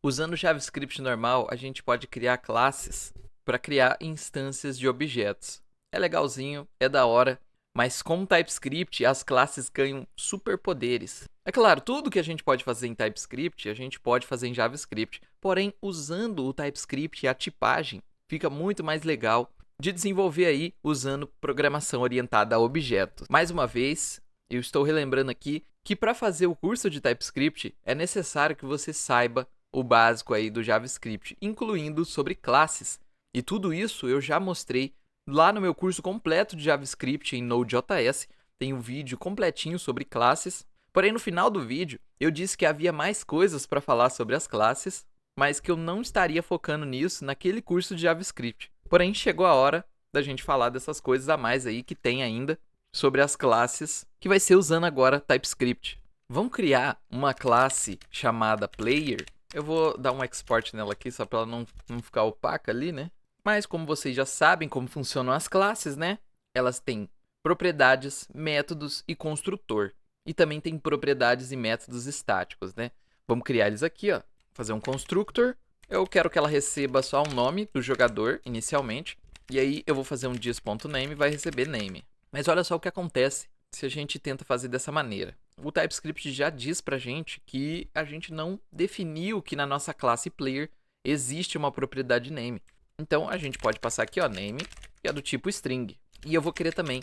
Usando o JavaScript normal, a gente pode criar classes para criar instâncias de objetos. É legalzinho, é da hora, mas com TypeScript as classes ganham superpoderes. É claro, tudo que a gente pode fazer em TypeScript, a gente pode fazer em JavaScript. Porém, usando o TypeScript e a tipagem, fica muito mais legal de desenvolver aí usando programação orientada a objetos. Mais uma vez, eu estou relembrando aqui que para fazer o curso de TypeScript é necessário que você saiba o básico aí do JavaScript, incluindo sobre classes. E tudo isso eu já mostrei lá no meu curso completo de JavaScript em Node.js. Tem um vídeo completinho sobre classes. Porém, no final do vídeo, eu disse que havia mais coisas para falar sobre as classes, mas que eu não estaria focando nisso naquele curso de JavaScript. Porém, chegou a hora da gente falar dessas coisas a mais aí que tem ainda sobre as classes, que vai ser usando agora TypeScript. Vamos criar uma classe chamada Player. Eu vou dar um export nela aqui, só para ela não ficar opaca ali, né? Mas como vocês já sabem como funcionam as classes, né? Elas têm propriedades, métodos e construtor. E também tem propriedades e métodos estáticos, né? Vamos criar eles aqui, ó. Fazer um constructor. Eu quero que ela receba só o nome do jogador inicialmente. E aí eu vou fazer um dis.name e vai receber name. Mas olha só o que acontece se a gente tenta fazer dessa maneira. O TypeScript já diz pra gente que a gente não definiu que na nossa classe player existe uma propriedade name. Então a gente pode passar aqui, ó, name, que é do tipo string. E eu vou querer também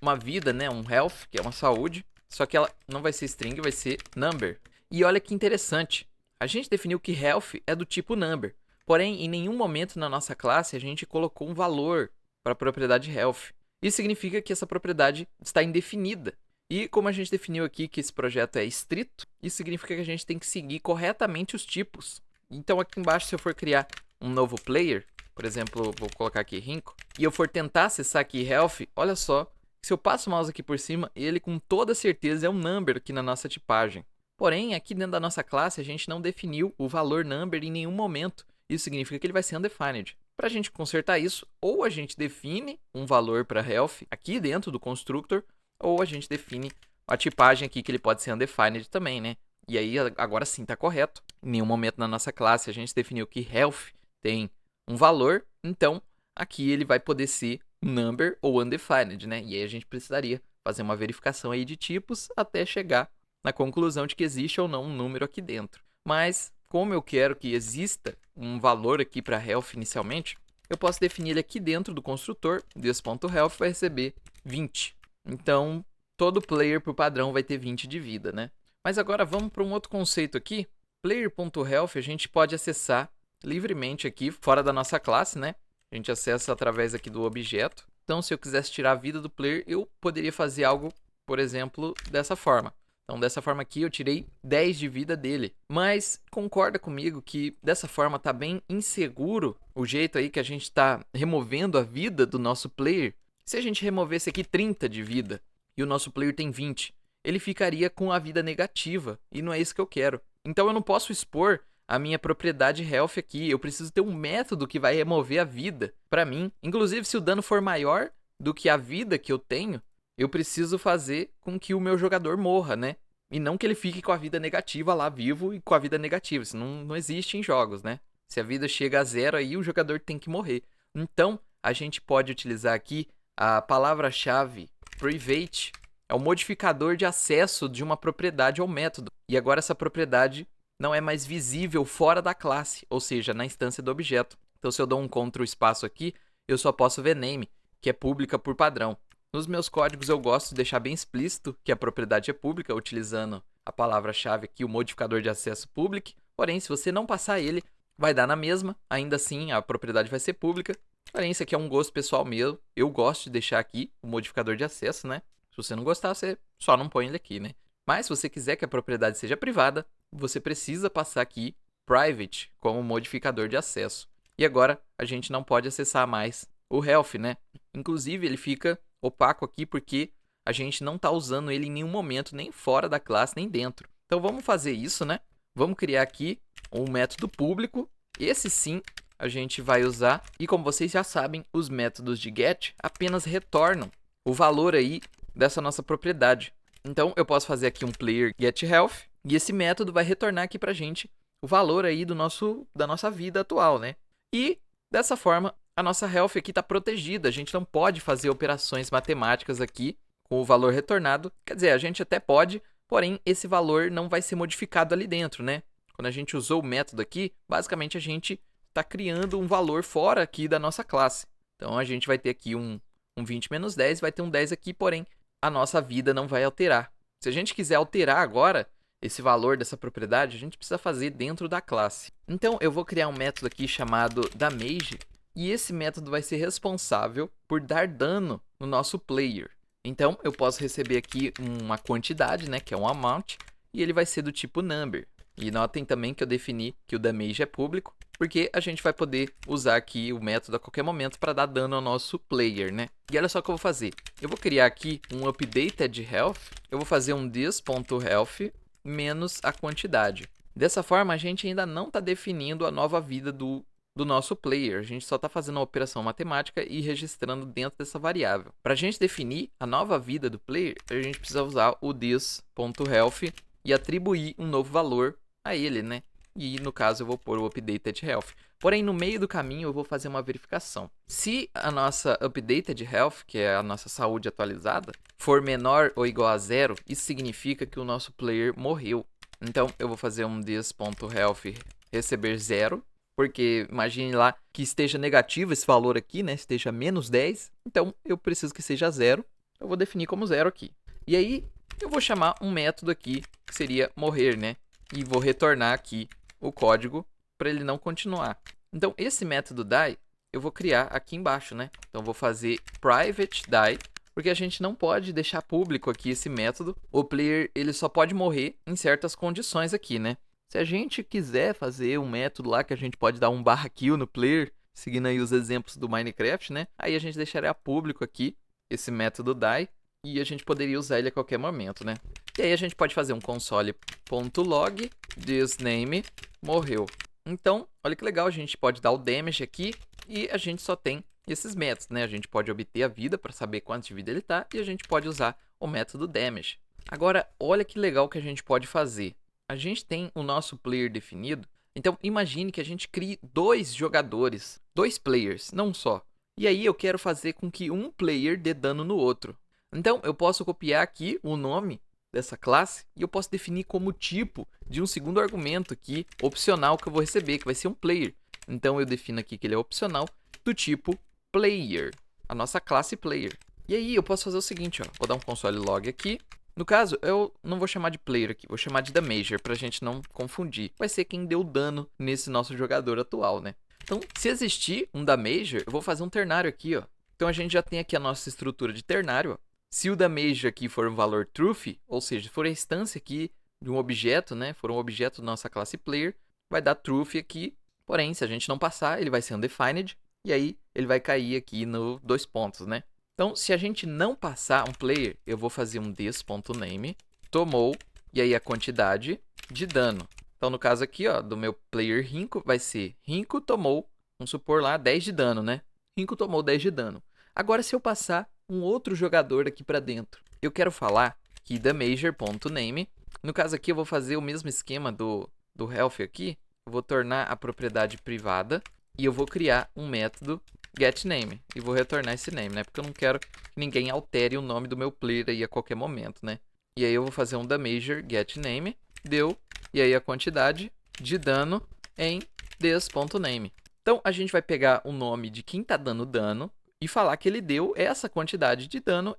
uma vida, né, um health, que é uma saúde, só que ela não vai ser string, vai ser number. E olha que interessante, a gente definiu que health é do tipo number, porém em nenhum momento na nossa classe a gente colocou um valor para a propriedade health. Isso significa que essa propriedade está indefinida. E como a gente definiu aqui que esse projeto é estrito, isso significa que a gente tem que seguir corretamente os tipos. Então aqui embaixo, se eu for criar um novo player, por exemplo, vou colocar aqui Rinco, e eu for tentar acessar aqui Health, olha só, se eu passo o mouse aqui por cima, ele com toda certeza é um number aqui na nossa tipagem. Porém, aqui dentro da nossa classe, a gente não definiu o valor number em nenhum momento. Isso significa que ele vai ser undefined. Para a gente consertar isso, ou a gente define um valor para health aqui dentro do constructor, ou a gente define a tipagem aqui que ele pode ser undefined também, né? E aí agora sim está correto. Em nenhum momento na nossa classe a gente definiu que health tem um valor, então aqui ele vai poder ser number ou undefined, né? E aí a gente precisaria fazer uma verificação aí de tipos até chegar na conclusão de que existe ou não um número aqui dentro. Mas como eu quero que exista um valor aqui para health inicialmente, eu posso definir ele aqui dentro do construtor, this.health vai receber 20. Então, todo player por padrão vai ter 20 de vida, né? Mas agora vamos para um outro conceito aqui. Player.health a gente pode acessar livremente aqui, fora da nossa classe, né? A gente acessa através aqui do objeto. Então, se eu quisesse tirar a vida do player, eu poderia fazer algo, por exemplo, dessa forma. Então, dessa forma aqui, eu tirei 10 de vida dele. Mas concorda comigo que dessa forma tá bem inseguro o jeito aí que a gente está removendo a vida do nosso player? Se a gente removesse aqui 30 de vida e o nosso player tem 20, ele ficaria com a vida negativa. E não é isso que eu quero. Então, eu não posso expor a minha propriedade health aqui. Eu preciso ter um método que vai remover a vida para mim. Inclusive, se o dano for maior do que a vida que eu tenho, eu preciso fazer com que o meu jogador morra, né? E não que ele fique com a vida negativa lá vivo e com a vida negativa. Isso não existe em jogos, né? Se a vida chega a zero, aí o jogador tem que morrer. Então, a gente pode utilizar aqui a palavra-chave private. É o modificador de acesso de uma propriedade ou método. E agora essa propriedade não é mais visível fora da classe, ou seja, na instância do objeto. Então, se eu dou um Ctrl espaço aqui, eu só posso ver name, que é pública por padrão. Nos meus códigos eu gosto de deixar bem explícito que a propriedade é pública, utilizando a palavra-chave aqui, o modificador de acesso public. Porém, se você não passar ele, vai dar na mesma. Ainda assim, a propriedade vai ser pública. Porém, isso aqui é um gosto pessoal meu. Eu gosto de deixar aqui o modificador de acesso, né? Se você não gostar, você só não põe ele aqui, né? Mas se você quiser que a propriedade seja privada, você precisa passar aqui private como modificador de acesso. E agora a gente não pode acessar mais o health, né? Inclusive, ele fica opaco aqui porque a gente não está usando ele em nenhum momento, nem fora da classe, nem dentro. Então vamos fazer isso, né? Vamos criar aqui um método público. Esse sim a gente vai usar. E como vocês já sabem, os métodos de get apenas retornam o valor aí dessa nossa propriedade. Então eu posso fazer aqui um player getHealth e esse método vai retornar aqui para a gente o valor aí da nossa vida atual, né? E dessa forma, a nossa health aqui está protegida. A gente não pode fazer operações matemáticas aqui com o valor retornado. Quer dizer, a gente até pode, porém esse valor não vai ser modificado ali dentro, né? Quando a gente usou o método aqui, basicamente a gente está criando um valor fora aqui da nossa classe. Então a gente vai ter aqui um 20 menos 10, vai ter um 10 aqui, porém a nossa vida não vai alterar. Se a gente quiser alterar agora esse valor dessa propriedade, a gente precisa fazer dentro da classe. Então eu vou criar um método aqui chamado damage, e esse método vai ser responsável por dar dano no nosso player. Então eu posso receber aqui uma quantidade, né, que é um amount, e ele vai ser do tipo number. E notem também que eu defini que o damage é público, porque a gente vai poder usar aqui o método a qualquer momento para dar dano ao nosso player, né? E olha só o que eu vou fazer. Eu vou criar aqui um updated health. Eu vou fazer um this.health menos a quantidade. Dessa forma, a gente ainda não está definindo a nova vida do nosso player. A gente só está fazendo uma operação matemática e registrando dentro dessa variável. Para a gente definir a nova vida do player, a gente precisa usar o this.health e atribuir um novo valor a ele, né? E no caso eu vou pôr o updated health. Porém, no meio do caminho eu vou fazer uma verificação. Se a nossa updated health, que é a nossa saúde atualizada, for menor ou igual a 0, isso significa que o nosso player morreu. Então eu vou fazer um this.health receber 0, porque imagine lá que esteja negativo esse valor aqui, né? Esteja menos 10, então eu preciso que seja 0. Eu vou definir como 0 aqui. E aí eu vou chamar um método aqui que seria morrer, né? E vou retornar aqui o código para ele não continuar. Então, esse método die, eu vou criar aqui embaixo, né? Então, eu vou fazer private die, porque a gente não pode deixar público aqui esse método. O player, ele só pode morrer em certas condições aqui, né? Se a gente quiser fazer um método lá que a gente pode dar um /kill no player, seguindo aí os exemplos do Minecraft, né? Aí a gente deixaria público aqui esse método die e a gente poderia usar ele a qualquer momento, né? E aí a gente pode fazer um console.log thisName morreu. Então, olha que legal, a gente pode dar o damage aqui e a gente só tem esses métodos, né? A gente pode obter a vida para saber quanto de vida ele tá e a gente pode usar o método damage. Agora, olha que legal que a gente pode fazer. A gente tem o nosso player definido, então imagine que a gente crie 2 jogadores, 2 players, não só. E aí eu quero fazer com que um player dê dano no outro. Então, eu posso copiar aqui o nome dessa classe e eu posso definir como tipo de um segundo argumento aqui, opcional, que eu vou receber, que vai ser um player. Então, eu defino aqui que ele é opcional do tipo player, a nossa classe player. E aí, eu posso fazer o seguinte, ó, vou dar um console log aqui. No caso, eu não vou chamar de player aqui, vou chamar de damager, para a gente não confundir. Vai ser quem deu dano nesse nosso jogador atual, né? Então, se existir um damager, eu vou fazer um ternário aqui, ó. Então, a gente já tem aqui a nossa estrutura de ternário, ó. Se o damage aqui for um valor truth, ou seja, for a instância aqui de um objeto, né, for um objeto da nossa classe player, vai dar truth aqui. Porém, se a gente não passar, ele vai ser undefined, e aí ele vai cair aqui no 2 pontos, né? Então, se a gente não passar um player, eu vou fazer um this.name, tomou, e aí a quantidade de dano. Então, no caso aqui, ó, do meu player Rinco, vai ser Rinco tomou, vamos supor lá, 10 de dano, né? Rinco tomou 10 de dano. Agora, se eu passar um outro jogador aqui para dentro, eu quero falar que damager.name, no caso aqui eu vou fazer o mesmo esquema do health aqui, eu vou tornar a propriedade privada e eu vou criar um método getName e vou retornar esse name, né? Porque eu não quero que ninguém altere o nome do meu player aí a qualquer momento, né? E aí eu vou fazer um damager getName, deu, e aí a quantidade de dano em this.name. Então a gente vai pegar o nome de quem está dando dano e falar que ele deu essa quantidade de dano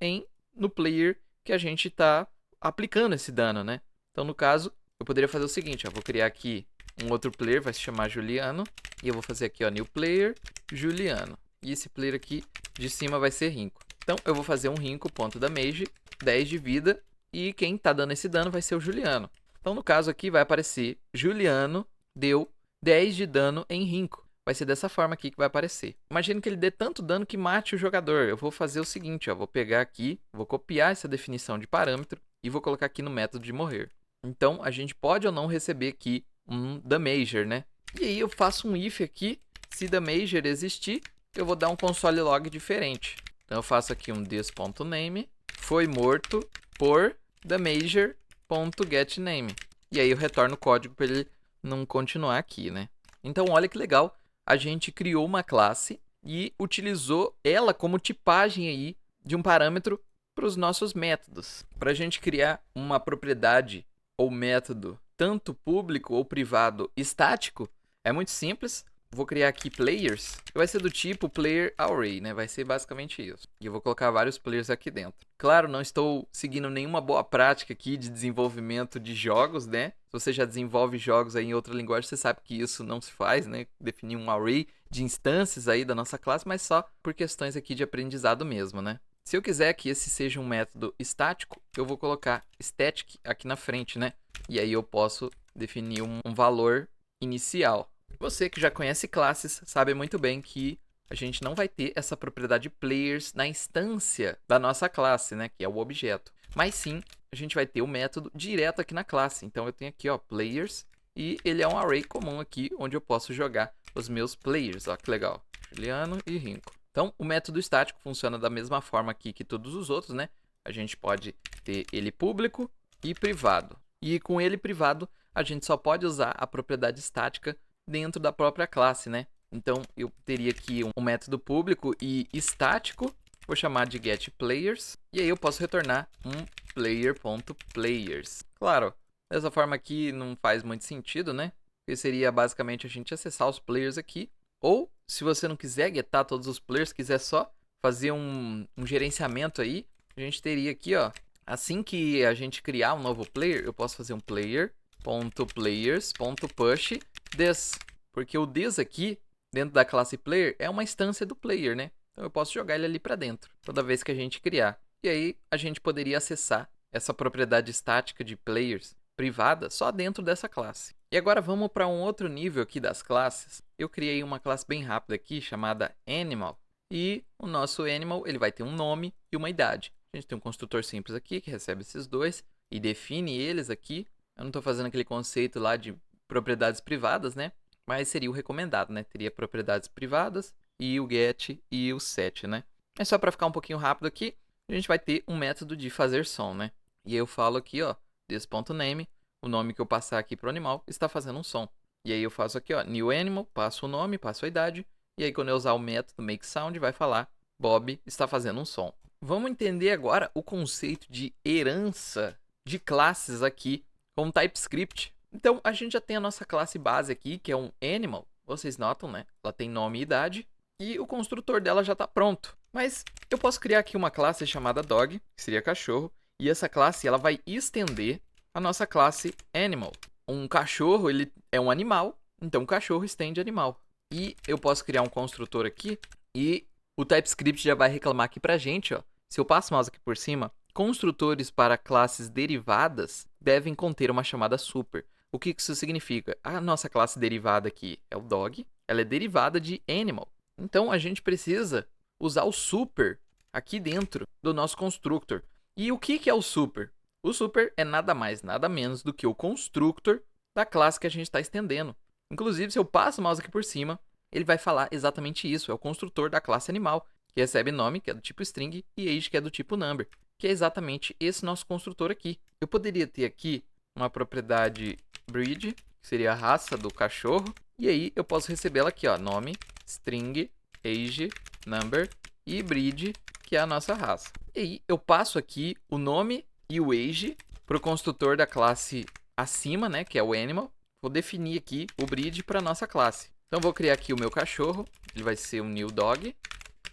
no player que a gente está aplicando esse dano, né? Então, no caso, eu poderia fazer o seguinte, ó, vou criar aqui um outro player, vai se chamar Juliano, e eu vou fazer aqui, ó, new player, Juliano. E esse player aqui de cima vai ser Rinco. Então, eu vou fazer um Rinco.damage, 10 de vida, e quem está dando esse dano vai ser o Juliano. Então, no caso aqui, vai aparecer Juliano deu 10 de dano em Rinco. Vai ser dessa forma aqui que vai aparecer. Imagina que ele dê tanto dano que mate o jogador. Eu vou fazer o seguinte, ó, vou pegar aqui, vou copiar essa definição de parâmetro e vou colocar aqui no método de morrer. Então, a gente pode ou não receber aqui um damager, né? E aí eu faço um if aqui. Se damager existir, eu vou dar um console log diferente. Então, eu faço aqui um this.name, foi morto por damager.getName. E aí eu retorno o código para ele não continuar aqui, né? Então, olha que legal, a gente criou uma classe e utilizou ela como tipagem aí de um parâmetro para os nossos métodos. Para a gente criar uma propriedade ou método, tanto público ou privado estático, é muito simples. Vou criar aqui players, que vai ser do tipo player array, né? Vai ser basicamente isso. E eu vou colocar vários players aqui dentro. Claro, não estou seguindo nenhuma boa prática aqui de desenvolvimento de jogos, né? Se você já desenvolve jogos aí em outra linguagem, você sabe que isso não se faz, né? Definir um array de instâncias aí da nossa classe, mas só por questões aqui de aprendizado mesmo, né? Se eu quiser que esse seja um método estático, eu vou colocar static aqui na frente, né? E aí eu posso definir um valor inicial. Você que já conhece classes sabe muito bem que a gente não vai ter essa propriedade players na instância da nossa classe, né, que é o objeto. Mas sim, a gente vai ter o método direto aqui na classe. Então eu tenho aqui, ó, players, e ele é um array comum aqui, onde eu posso jogar os meus players. Ó, que legal. Juliano e Rinco. Então, o método estático funciona da mesma forma aqui que todos os outros, né? A gente pode ter ele público e privado. E com ele privado, a gente só pode usar a propriedade estática dentro da própria classe, né? Então, eu teria aqui um método público e estático, vou chamar de getPlayers, e aí eu posso retornar um player.players. Claro, dessa forma aqui não faz muito sentido, né? Porque seria basicamente a gente acessar os players aqui, ou se você não quiser getar todos os players, quiser só fazer um gerenciamento aí, a gente teria aqui, ó, assim que a gente criar um novo player, eu posso fazer um player.players.push this, porque o this aqui, dentro da classe player, é uma instância do player, né? Então eu posso jogar ele ali para dentro, toda vez que a gente criar. E aí a gente poderia acessar essa propriedade estática de players privada só dentro dessa classe. E agora vamos para um outro nível aqui das classes. Eu criei uma classe bem rápida aqui, chamada Animal. E o nosso Animal ele vai ter um nome e uma idade. A gente tem um construtor simples aqui, que recebe esses dois, e define eles aqui. Eu não estou fazendo aquele conceito lá de propriedades privadas, né? Mas seria o recomendado, né? Teria propriedades privadas e o get e o set, né? É só para ficar um pouquinho rápido aqui, a gente vai ter um método de fazer som, né? E eu falo aqui, ó, this.name, o nome que eu passar aqui para o animal está fazendo um som. E aí eu faço aqui, ó, new animal, passo o nome, passo a idade, e aí quando eu usar o método makeSound, vai falar Bob está fazendo um som. Vamos entender agora o conceito de herança de classes aqui com TypeScript. Então, a gente já tem a nossa classe base aqui, que é um animal. Vocês notam, né? Ela tem nome e idade. E o construtor dela já está pronto. Mas eu posso criar aqui uma classe chamada dog, que seria cachorro. E essa classe ela vai estender a nossa classe animal. Um cachorro ele é um animal, então cachorro estende animal. E eu posso criar um construtor aqui e o TypeScript já vai reclamar aqui pra gente, ó. Se eu passo o mouse aqui por cima, construtores para classes derivadas devem conter uma chamada super. O que isso significa? A nossa classe derivada aqui é o dog, ela é derivada de animal. Então, a gente precisa usar o super aqui dentro do nosso constructor. E o que é o super? O super é nada mais, nada menos do que o constructor da classe que a gente está estendendo. Inclusive, se eu passo o mouse aqui por cima, ele vai falar exatamente isso. É o construtor da classe animal, que recebe nome, que é do tipo string, e age, que é do tipo number, que é exatamente esse nosso construtor aqui. Eu poderia ter aqui uma propriedade breed, que seria a raça do cachorro, e aí eu posso receber ela aqui, ó, nome, string, age, number e breed, que é a nossa raça. E aí eu passo aqui o nome e o age para o construtor da classe acima, né, que é o animal. Vou definir aqui o breed para a nossa classe. Então, vou criar aqui o meu cachorro, ele vai ser um new dog.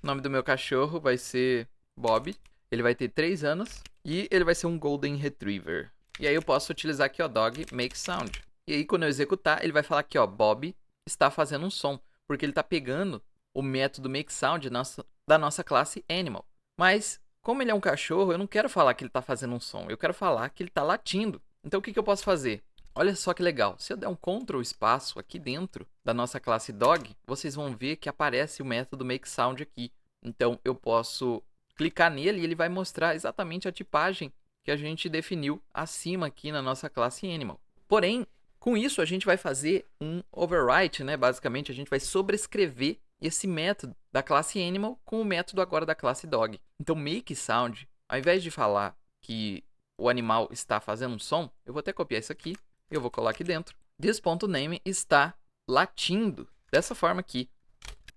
O nome do meu cachorro vai ser Bob. Ele vai ter 3 anos e ele vai ser um Golden Retriever. E aí eu posso utilizar aqui, ó, dog make sound. E aí quando eu executar, ele vai falar aqui, ó, Bob está fazendo um som, porque ele está pegando o método make sound da nossa classe animal. Mas como ele é um cachorro, eu não quero falar que ele está fazendo um som, eu quero falar que ele está latindo. Então o que eu posso fazer? Olha só que legal, se eu der um Ctrl espaço aqui dentro da nossa classe dog, vocês vão ver que aparece o método makeSound aqui. Então eu posso clicar nele e ele vai mostrar exatamente a tipagem que a gente definiu acima aqui na nossa classe animal. Porém, com isso a gente vai fazer um overwrite, né? Basicamente a gente vai sobrescrever esse método da classe animal com o método agora da classe dog. Então makeSound, ao invés de falar que o animal está fazendo um som, eu vou até copiar isso aqui. Eu vou colar aqui dentro this.name está latindo dessa forma aqui.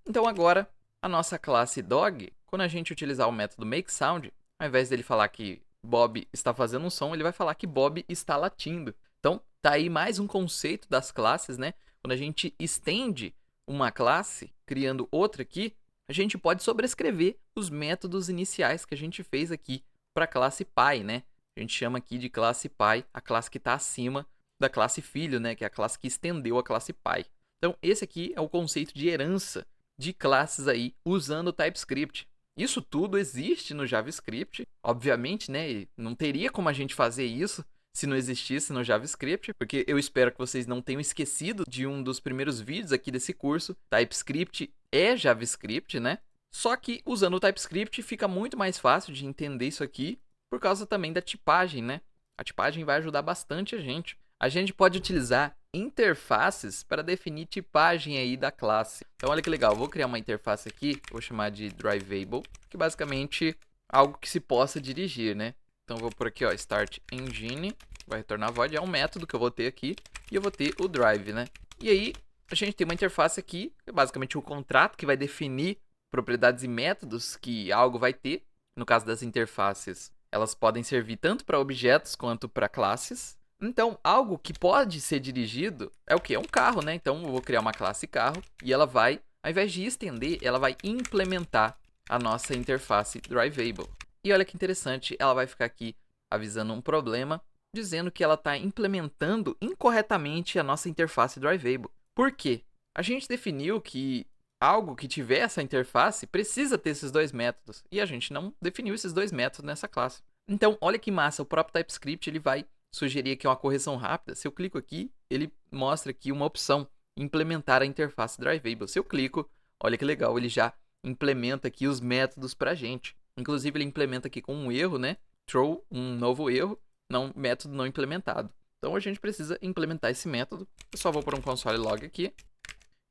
Então agora a nossa classe dog, quando a gente utilizar o método makeSound, ao invés dele falar que Bob está fazendo um som, ele vai falar que Bob está latindo. Então tá aí mais um conceito das classes, né? Quando a gente estende uma classe, criando outra aqui, a gente pode sobrescrever os métodos iniciais que a gente fez aqui para a classe pai, né? A gente chama aqui de classe pai a classe que está acima da classe filho, né? Que é a classe que estendeu a classe pai. Então esse aqui é o conceito de herança de classes aí usando o TypeScript. Isso tudo existe no JavaScript, obviamente, né? E não teria como a gente fazer isso se não existisse no JavaScript, porque eu espero que vocês não tenham esquecido de um dos primeiros vídeos aqui desse curso. TypeScript é JavaScript, né? Só que usando o TypeScript fica muito mais fácil de entender isso aqui, por causa também da tipagem, né? A tipagem vai ajudar bastante a gente. A gente pode utilizar interfaces para definir tipagem aí da classe. Então olha que legal, vou criar uma interface aqui, vou chamar de drivable, que basicamente é algo que se possa dirigir, né? Então vou por aqui, ó, start engine, vai retornar void, é um método que eu vou ter aqui, e eu vou ter o drive, né? E aí a gente tem uma interface aqui, que é basicamente um contrato que vai definir propriedades e métodos que algo vai ter. No caso das interfaces, elas podem servir tanto para objetos quanto para classes. Então, algo que pode ser dirigido é o quê? É um carro, né? Então, eu vou criar uma classe carro e ela vai, ao invés de estender, ela vai implementar a nossa interface drivable. E olha que interessante, ela vai ficar aqui avisando um problema, dizendo que ela está implementando incorretamente a nossa interface drivable. Por quê? A gente definiu que algo que tiver essa interface precisa ter esses dois métodos, e a gente não definiu esses dois métodos nessa classe. Então, olha que massa, o próprio TypeScript ele vai sugerir aqui uma correção rápida. Se eu clico aqui, ele mostra aqui uma opção, implementar a interface drivable. Se eu clico, olha que legal, ele já implementa aqui os métodos para a gente. Inclusive, ele implementa aqui com um erro, né? Throw um novo erro, não, método não implementado. Então, a gente precisa implementar esse método. Eu só vou para um console log aqui.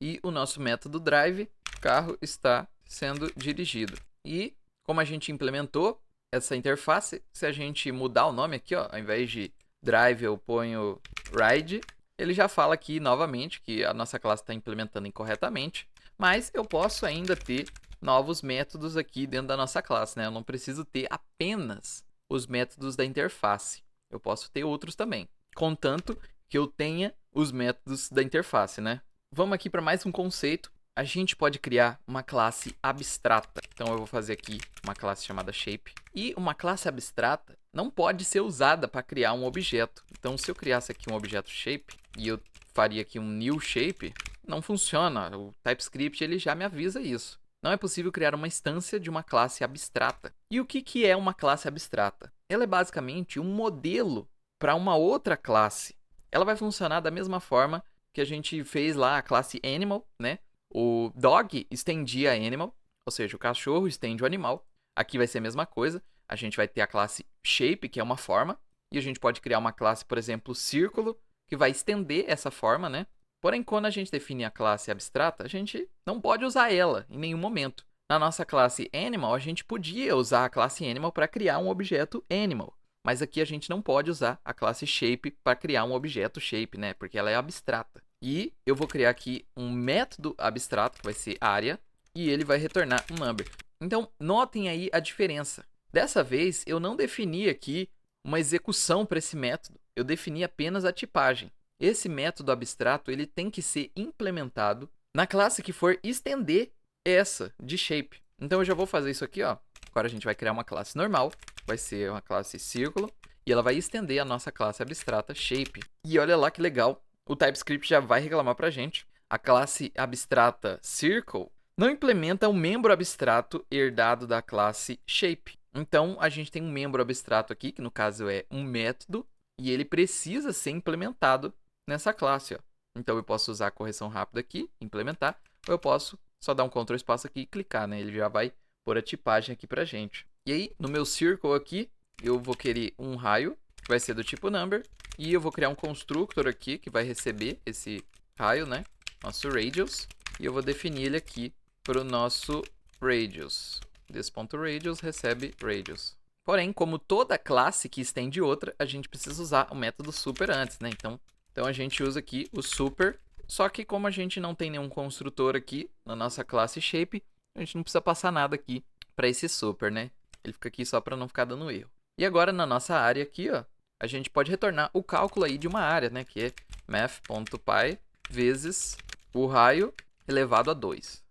E o nosso método drive, carro está sendo dirigido. E como a gente implementou essa interface, se a gente mudar o nome aqui, ó, ao invés de drive eu ponho ride, ele já fala aqui novamente que a nossa classe está implementando incorretamente, mas eu posso ainda ter novos métodos aqui dentro da nossa classe, né? Eu não preciso ter apenas os métodos da interface, eu posso ter outros também, contanto que eu tenha os métodos da interface, né? Vamos aqui para mais um conceito. A gente pode criar uma classe abstrata. Então eu vou fazer aqui uma classe chamada shape. E uma classe abstrata não pode ser usada para criar um objeto. Então se eu criasse aqui um objeto shape e eu faria aqui um new shape, não funciona. O TypeScript ele já me avisa isso. Não é possível criar uma instância de uma classe abstrata. E o que é uma classe abstrata? Ela é basicamente um modelo para uma outra classe. Ela vai funcionar da mesma forma que a gente fez lá a classe animal, né? O dog estendia animal, ou seja, o cachorro estende o animal. Aqui vai ser a mesma coisa. A gente vai ter a classe shape, que é uma forma, e a gente pode criar uma classe, por exemplo, círculo, que vai estender essa forma, né? Porém, quando a gente define a classe abstrata, a gente não pode usar ela em nenhum momento. Na nossa classe animal, a gente podia usar a classe animal para criar um objeto animal. Mas aqui a gente não pode usar a classe shape para criar um objeto shape, né? Porque ela é abstrata. E eu vou criar aqui um método abstrato, que vai ser área, e ele vai retornar um number. Então, notem aí a diferença. Dessa vez, eu não defini aqui uma execução para esse método. Eu defini apenas a tipagem. Esse método abstrato ele tem que ser implementado na classe que for estender essa de shape. Então, eu já vou fazer isso aqui, ó. Agora a gente vai criar uma classe normal, vai ser uma classe círculo, e ela vai estender a nossa classe abstrata shape. E olha lá que legal, o TypeScript já vai reclamar pra gente. A classe abstrata circle não implementa um membro abstrato herdado da classe shape. Então, a gente tem um membro abstrato aqui, que no caso é um método, e ele precisa ser implementado nessa classe, ó. Então, eu posso usar a correção rápida aqui, implementar, ou eu posso só dar um Ctrl espaço aqui e clicar, né? Ele já vai pôr a tipagem aqui pra gente. E aí, no meu circle aqui, eu vou querer um raio, que vai ser do tipo number, e eu vou criar um constructor aqui, que vai receber esse raio, né? Nosso radius, e eu vou definir ele aqui para o nosso radius. This.radius recebe radius. Porém, como toda classe que estende outra, a gente precisa usar o método super antes, né? Então, Então a gente usa aqui o super, só que como a gente não tem nenhum construtor aqui na nossa classe shape, a gente não precisa passar nada aqui para esse super, né? Ele fica aqui só para não ficar dando erro. E agora na nossa área aqui, ó, a gente pode retornar o cálculo aí de uma área, né? Que é math.py vezes o raio elevado a 2.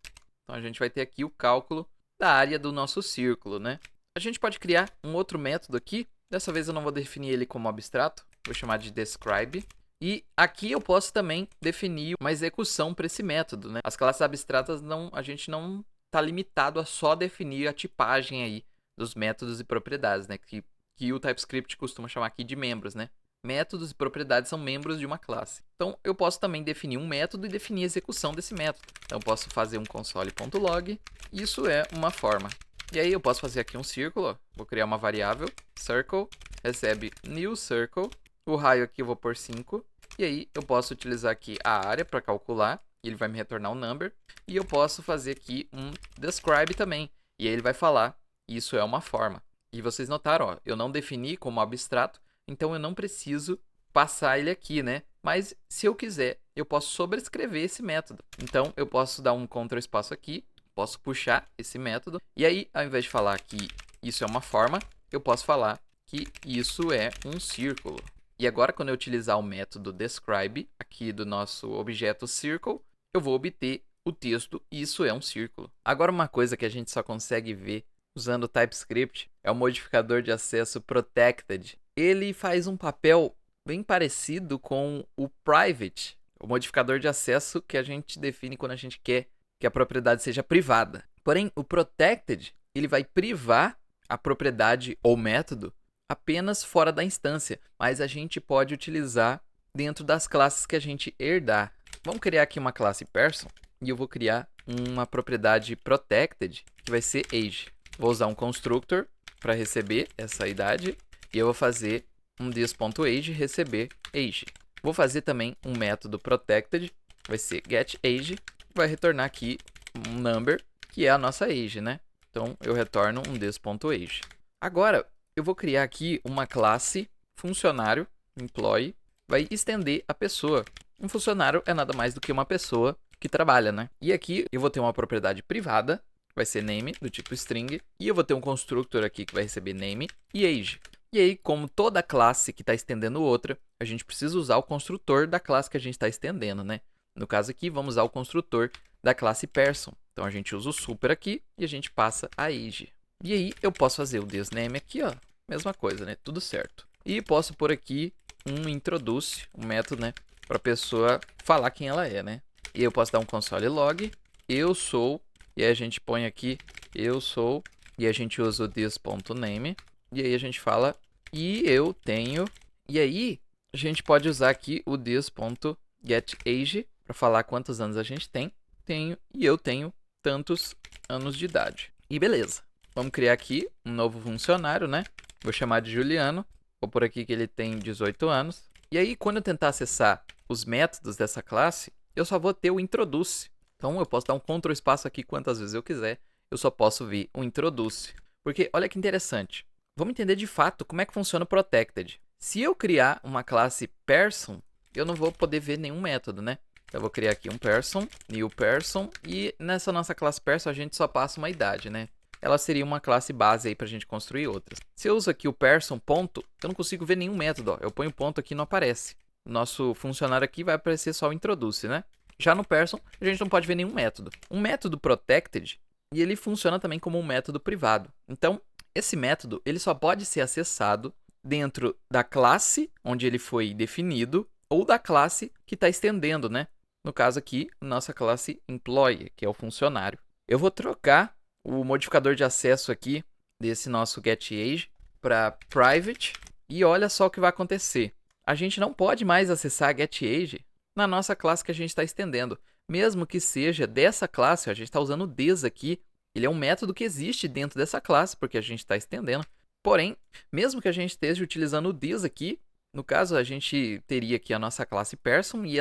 Então a gente vai ter aqui o cálculo da área do nosso círculo, né? A gente pode criar um outro método aqui. Dessa vez eu não vou definir ele como abstrato, vou chamar de describe. E aqui eu posso também definir uma execução para esse método, né? As classes abstratas a gente não está limitado a só definir a tipagem aí dos métodos e propriedades, né? Que o TypeScript costuma chamar aqui de membros, né? Métodos e propriedades são membros de uma classe. Então, eu posso também definir um método e definir a execução desse método. Então, eu posso fazer um console.log. Isso é uma forma. E aí, eu posso fazer aqui um círculo. Ó. Vou criar uma variável, circle, recebe new circle. O raio aqui eu vou pôr 5. E aí, eu posso utilizar aqui a área para calcular. Ele vai me retornar um number. E eu posso fazer aqui um describe também. E aí, ele vai falar, isso é uma forma. E vocês notaram, ó, eu não defini como abstrato. Então, eu não preciso passar ele aqui, né? Mas, se eu quiser, eu posso sobrescrever esse método. Então, eu posso dar um Ctrl espaço aqui, posso puxar esse método. E aí, ao invés de falar que isso é uma forma, eu posso falar que isso é um círculo. E agora, quando eu utilizar o método describe, aqui do nosso objeto circle, eu vou obter o texto, isso é um círculo. Agora, uma coisa que a gente só consegue ver usando o TypeScript é o modificador de acesso protected. Ele faz um papel bem parecido com o private, o modificador de acesso que a gente define quando a gente quer que a propriedade seja privada. Porém, o protected, ele vai privar a propriedade ou método apenas fora da instância, mas a gente pode utilizar dentro das classes que a gente herdar. Vamos criar aqui uma classe person e eu vou criar uma propriedade protected que vai ser age. Vou usar um constructor para receber essa idade. E eu vou fazer um this.age receber age. Vou fazer também um método protected, vai ser getAge, vai retornar aqui um number, que é a nossa age, né? Então, eu retorno um this.age. Agora, eu vou criar aqui uma classe funcionário, employee, vai estender a pessoa. Um funcionário é nada mais do que uma pessoa que trabalha, né? E aqui eu vou ter uma propriedade privada, vai ser name, do tipo string, e eu vou ter um constructor aqui que vai receber name e age. E aí, como toda classe que está estendendo outra, a gente precisa usar o construtor da classe que a gente está estendendo, né? No caso aqui, vamos usar o construtor da classe person. Então, a gente usa o super aqui e a gente passa a age. E aí, eu posso fazer o thisName aqui, ó. Mesma coisa, né? Tudo certo. E posso pôr aqui um introduce, um método, né? Para a pessoa falar quem ela é, né? E eu posso dar um console log, eu sou, e aí a gente põe aqui, eu sou, e a gente usa o this.name. E aí a gente fala, e eu tenho. E aí a gente pode usar aqui o this.getAge para falar quantos anos a gente tem. Tenho, e eu tenho tantos anos de idade. E beleza. Vamos criar aqui um novo funcionário, né? Vou chamar de Juliano. Vou por aqui que ele tem 18 anos. E aí, quando eu tentar acessar os métodos dessa classe, eu só vou ter o introduce. Então, eu posso dar um Ctrl espaço aqui quantas vezes eu quiser. Eu só posso ver o introduce. Porque, olha que interessante. Vamos entender de fato como é que funciona o protected. Se eu criar uma classe person, eu não vou poder ver nenhum método, né? Então, eu vou criar aqui um person, new person, e nessa nossa classe person a gente só passa uma idade, né? Ela seria uma classe base aí para a gente construir outras. Se eu uso aqui o person ponto, eu não consigo ver nenhum método. Ó. Eu ponho ponto aqui e não aparece. O nosso funcionário aqui vai aparecer só o introduce, né? Já no person, a gente não pode ver nenhum método. Um método protected, e ele funciona também como um método privado. Então, esse método ele só pode ser acessado dentro da classe onde ele foi definido ou da classe que está estendendo, né? No caso aqui, nossa classe employee, que é o funcionário. Eu vou trocar o modificador de acesso aqui desse nosso getAge para private e olha só o que vai acontecer. A gente não pode mais acessar getAge na nossa classe que a gente está estendendo. Mesmo que seja dessa classe, a gente está usando o this aqui. Ele é um método que existe dentro dessa classe, porque a gente está estendendo. Porém, mesmo que a gente esteja utilizando o this aqui, no caso, a gente teria aqui a nossa classe person e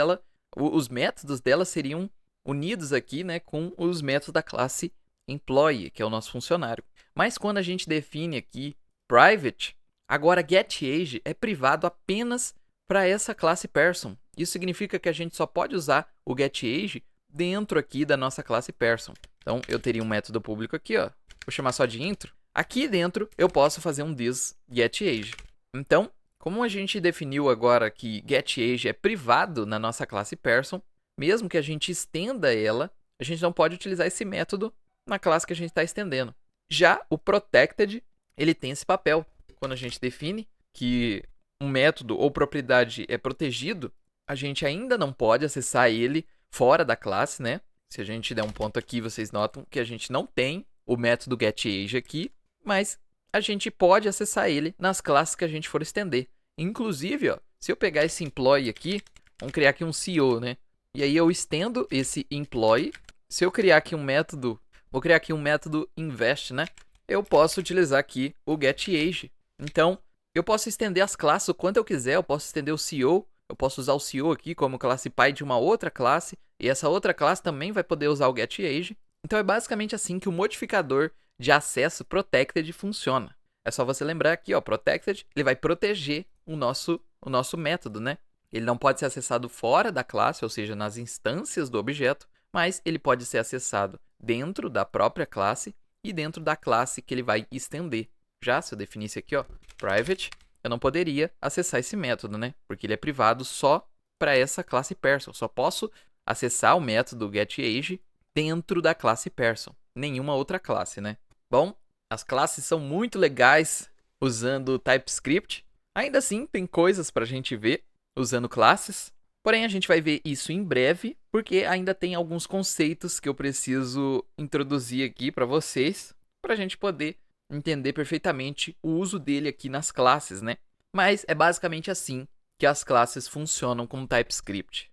os métodos dela seriam unidos aqui, né, com os métodos da classe employee, que é o nosso funcionário. Mas quando a gente define aqui private, agora getAge é privado apenas para essa classe person. Isso significa que a gente só pode usar o getAge dentro aqui da nossa classe person. Então, eu teria um método público aqui, ó. Vou chamar só de intro. Aqui dentro, eu posso fazer um this getAge. Então, como a gente definiu agora que getAge é privado na nossa classe person, mesmo que a gente estenda ela, a gente não pode utilizar esse método na classe que a gente está estendendo. Já o protected, ele tem esse papel. Quando a gente define que um método ou propriedade é protegido, a gente ainda não pode acessar ele fora da classe, né? Se a gente der um ponto aqui, vocês notam que a gente não tem o método getAge aqui, mas a gente pode acessar ele nas classes que a gente for estender. Inclusive, ó, se eu pegar esse employee aqui, vamos criar aqui um CEO, né? E aí eu estendo esse employee. Se eu criar aqui um método, vou criar aqui um método invest, né? Eu posso utilizar aqui o getAge. Então, eu posso estender as classes o quanto eu quiser, eu posso estender o CEO, eu posso usar o CEO aqui como classe pai de uma outra classe, e essa outra classe também vai poder usar o getAge. Então, é basicamente assim que o modificador de acesso protected funciona. É só você lembrar aqui, ó, protected, ele vai proteger o nosso método, né? Ele não pode ser acessado fora da classe, ou seja, nas instâncias do objeto, mas ele pode ser acessado dentro da própria classe e dentro da classe que ele vai estender. Já se eu definisse aqui, ó, private, eu não poderia acessar esse método, né? Porque ele é privado só para essa classe person. Só posso acessar o método getAge dentro da classe person, nenhuma outra classe, né? Bom, as classes são muito legais usando TypeScript. Ainda assim, tem coisas para a gente ver usando classes. Porém, a gente vai ver isso em breve, porque ainda tem alguns conceitos que eu preciso introduzir aqui para vocês, para a gente poder entender perfeitamente o uso dele aqui nas classes, né? Mas é basicamente assim que as classes funcionam com TypeScript.